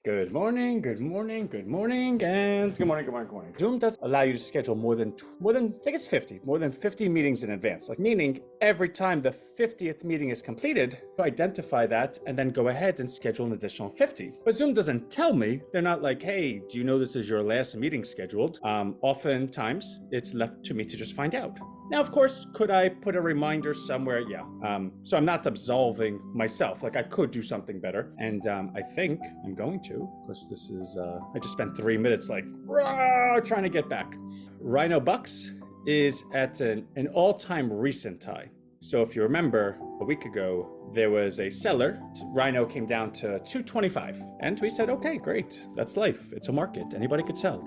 Good morning, good morning, good morning, and good morning, good morning, good morning. Zoom does allow you to schedule more than, I think it's 50, more than 50 meetings in advance. Like meaning every time the 50th meeting is completed, you identify that and then go ahead and schedule an additional 50. But Zoom doesn't tell me. They're not like, hey, do you know this is your last meeting scheduled? Oftentimes it's left to me to just find out. Now, of course, could I put a reminder somewhere? Yeah. So I'm not absolving myself. Like I could do something better. And I think I'm going to, because this is, I just spent 3 minutes like trying to get back. Rhino Bucks is at an all-time recent high. So if you remember, a week ago, there was a seller. Rhino came down to 225. And we said, okay, great. That's life. It's a market. Anybody could sell.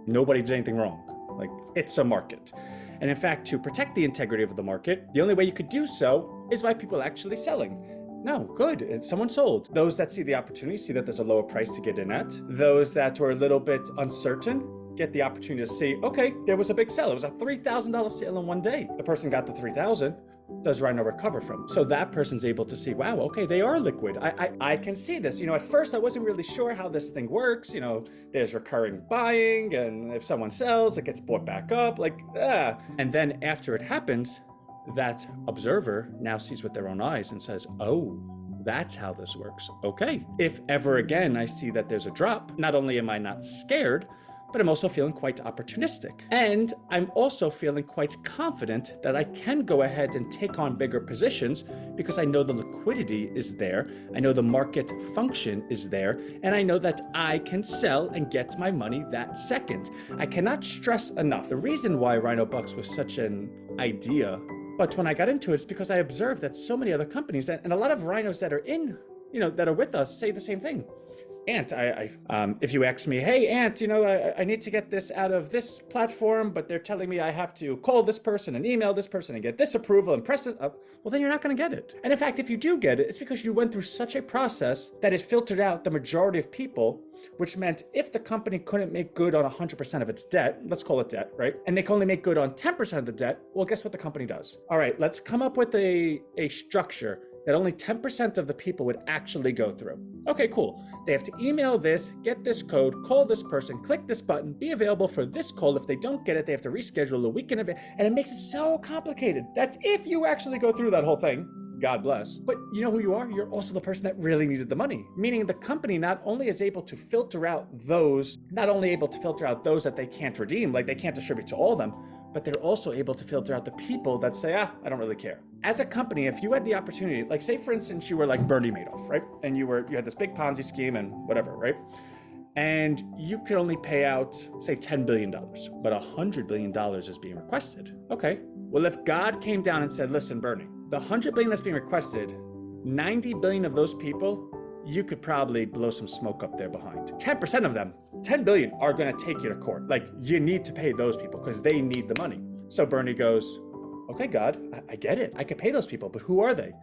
Nobody did anything wrong. Like, it's a market. And in fact, to protect the integrity of the market, the only way you could do so is by people actually selling. No, good, someone sold. Those that see the opportunity see that there's a lower price to get in at. Those that were a little bit uncertain get the opportunity to see, okay, there was a big sale. It was a $3,000 sale in one day. The person got the $3,000. Does Rhino recover from? So that person's able to see, wow, okay, they are liquid. I can see this. At first I wasn't really sure how this thing works. There's recurring buying, and if someone sells, it gets bought back up, And then after it happens, that observer now sees with their own eyes and says, oh, that's how this works. Okay. If ever again I see that there's a drop, not only am I not scared, but I'm also feeling quite opportunistic. And I'm also feeling quite confident that I can go ahead and take on bigger positions because I know the liquidity is there, I know the market function is there, and I know that I can sell and get my money that second. I cannot stress enough the reason why Rhino Bucks was such an idea. But when I got into it, it's because I observed that so many other companies and a lot of rhinos that are in, that are with us say the same thing. Ant, if you ask me, hey, Ant, I need to get this out of this platform, but they're telling me I have to call this person and email this person and get this approval and press it up, well, then you're not going to get it. And in fact, if you do get it, it's because you went through such a process that it filtered out the majority of people, which meant if the company couldn't make good on 100% of its debt, let's call it debt, right? And they can only make good on 10% of the debt, well, guess what the company does? All right, let's come up with a structure that only 10% of the people would actually go through. Okay, cool. They have to email this, get this code, call this person, click this button, be available for this call. If they don't get it, they have to reschedule a week in advance, and it makes it so complicated. That's if you actually go through that whole thing. God bless. But you know who you are? You're also the person that really needed the money. Meaning the company not only is able to filter out those, that they can't redeem, like they can't distribute to all of them, but they're also able to filter out the people that say, I don't really care. As a company, if you had the opportunity, like say for instance, you were like Bernie Madoff, right? And you had this big Ponzi scheme and whatever, right? And you could only pay out, say $10 billion, but $100 billion is being requested. Okay, well, if God came down and said, listen, Bernie, the $100 billion that's being requested, 90 billion of those people, you could probably blow some smoke up there behind. 10% of them, 10 billion, are gonna take you to court. Like, you need to pay those people because they need the money. So Bernie goes, okay, God, I get it. I could pay those people, but who are they?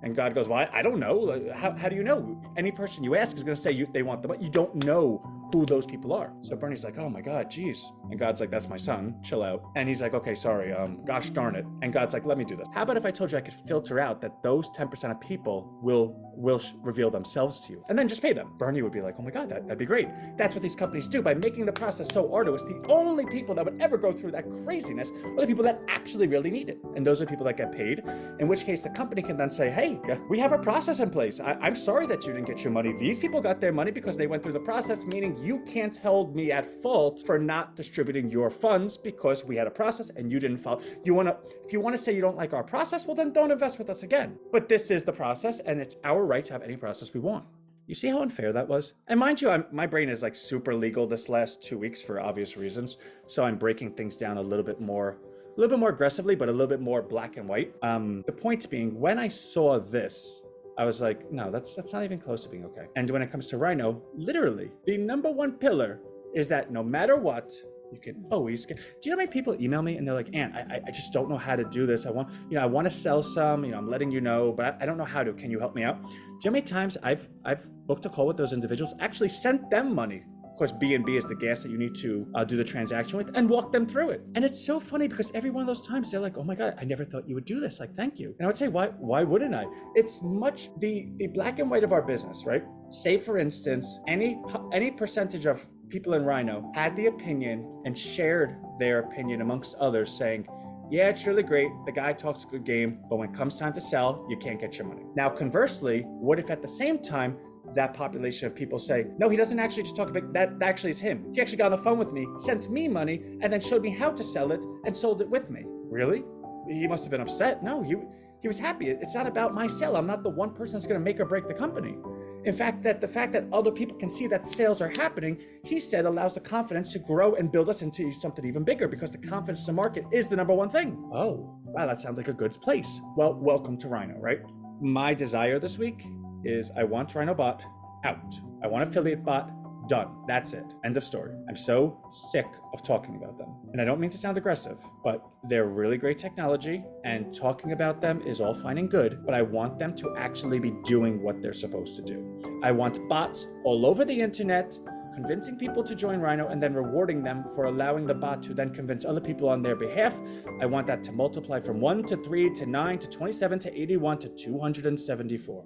And God goes, well, I don't know. How do you know? Any person you ask is gonna say they want the money. You don't know who those people are. So Bernie's like, oh my God, geez. And God's like, that's my son, chill out. And he's like, okay, sorry, gosh darn it. And God's like, let me do this. How about if I told you I could filter out that those 10% of people will reveal themselves to you and then just pay them? Bernie would be like, oh my God, that'd be great. That's what these companies do by making the process so arduous. The only people that would ever go through that craziness are the people that actually really need it. And those are people that get paid, in which case the company can then say, hey, we have a process in place. I'm sorry that you didn't get your money. These people got their money because they went through the process, meaning you can't hold me at fault for not distributing your funds because we had a process and you didn't follow. If you want to say you don't like our process, well then don't invest with us again. But this is the process and it's our right to have any process we want. You see how unfair that was? And mind you, my brain is like super legal this last 2 weeks for obvious reasons. So I'm breaking things down a little bit more aggressively, but a little bit more black and white. The point being, when I saw this, I was like, no, that's not even close to being okay. And when it comes to Rhino, literally, the number one pillar is that no matter what, you can always get. Do you know how many people email me and they're like, Ant, I just don't know how to do this. I want to sell some, I'm letting you know, but I don't know how to. Can you help me out? Do you know how many times I've booked a call with those individuals, actually sent them money Of course, B&B is the gas that you need to do the transaction with, and walk them through it. And it's so funny because every one of those times they're like, oh my God, I never thought you would do this. Like, thank you. And I would say, why wouldn't I? It's much the black and white of our business, right? Say, for instance, any percentage of people in Rhino had the opinion and shared their opinion amongst others saying, yeah, it's really great. The guy talks a good game, but when it comes time to sell, you can't get your money. Now, conversely, what if at the same time, that population of people say, no, he doesn't actually just talk about that actually is him. He actually got on the phone with me, sent me money, and then showed me how to sell it and sold it with me. Really? He must have been upset. No, he was happy. It's not about my sale. I'm not the one person that's going to make or break the company. In fact, the fact that other people can see that sales are happening, he said, allows the confidence to grow and build us into something even bigger, because the confidence in the market is the number one thing. Oh, wow, that sounds like a good place. Well, welcome to Rhino, right? My desire this week is I want RhinoBot out. I want affiliate bot done. That's it. End of story. I'm so sick of talking about them. And I don't mean to sound aggressive, but they're really great technology, and talking about them is all fine and good, but I want them to actually be doing what they're supposed to do. I want bots all over the internet convincing people to join Rhino and then rewarding them for allowing the bot to then convince other people on their behalf. I want that to multiply from 1 to 3 to 9 to 27 to 81 to 274.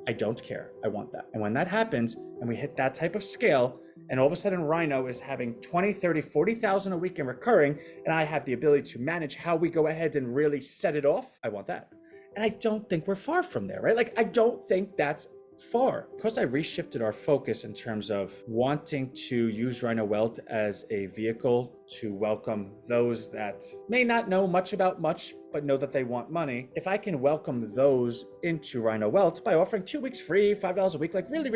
I don't care. I want that. And when that happens and we hit that type of scale, and all of a sudden Rhino is having 20, 30, 40,000 a week in recurring, and I have the ability to manage how we go ahead and really set it off, I want that. And I don't think we're far from there, right? Like, I don't think that's far. Because I reshifted our focus in terms of wanting to use RHINOWealth as a vehicle to welcome those that may not know much about much, but know that they want money. If I can welcome those into RHINOWealth by offering 2 weeks free, $5 a week, like really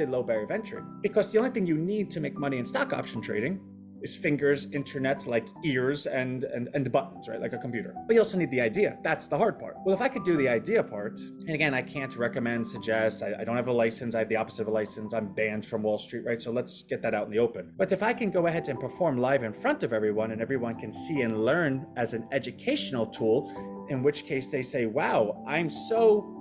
low barrier of entry. Because the only thing you need to make money in stock option trading is fingers, internet, like ears, and buttons, right? Like a computer. But you also need the idea. That's the hard part. Well, if I could do the idea part, and again, I can't recommend, suggest, I don't have a license. I have the opposite of a license. I'm banned from Wall Street, right? So let's get that out in the open. But if I can go ahead and perform live in front of everyone, and everyone can see and learn as an educational tool, in which case they say, wow, I'm so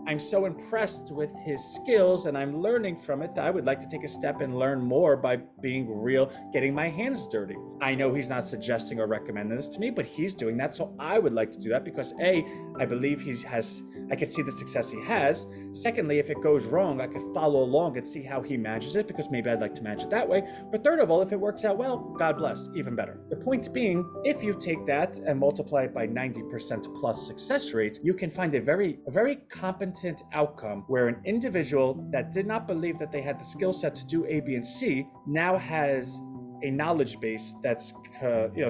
impressed with his skills and I'm learning from it that I would like to take a step and learn more by being real, getting my hands dirty. I know he's not suggesting or recommending this to me, but he's doing that. So I would like to do that because A, I believe I could see the success he has. Secondly, if it goes wrong, I could follow along and see how he manages it, because maybe I'd like to manage it that way. But third of all, if it works out well, God bless, even better. The point being, if you take that and multiply it by 90% plus success rate, you can find a very competent outcome where an individual that did not believe that they had the skill set to do A, B, and C now has a knowledge base that's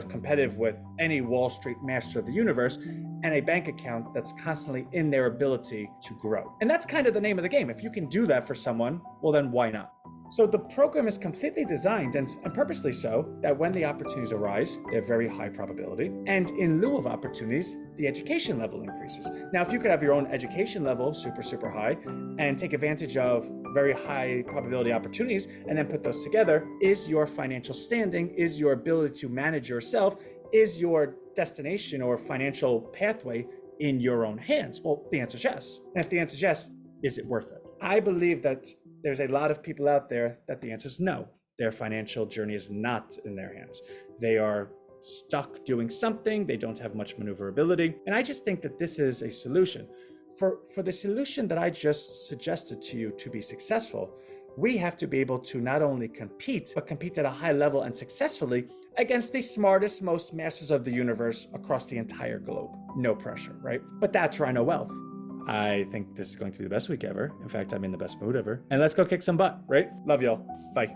competitive with any Wall Street master of the universe, and a bank account that's constantly in their ability to grow. And that's kind of the name of the game. If you can do that for someone, well then why not? So the program is completely designed, and purposely so, that when the opportunities arise, they're very high probability. And in lieu of opportunities, the education level increases. Now, if you could have your own education level super high and take advantage of very high probability opportunities and then put those together, is your financial standing, is your ability to manage yourself, is your destination or financial pathway in your own hands? Well, the answer is yes. And if the answer is yes, is it worth it? I believe that there's a lot of people out there that the answer is no. Their financial journey is not in their hands. They are stuck doing something. They don't have much maneuverability. And I just think that this is a solution. For the solution that I just suggested to you to be successful, we have to be able to not only compete, but compete at a high level and successfully against the smartest, most masters of the universe across the entire globe. No pressure, right? But that's RHINOWealth. I think this is going to be the best week ever. In fact, I'm in the best mood ever. And let's go kick some butt, right? Love y'all. Bye.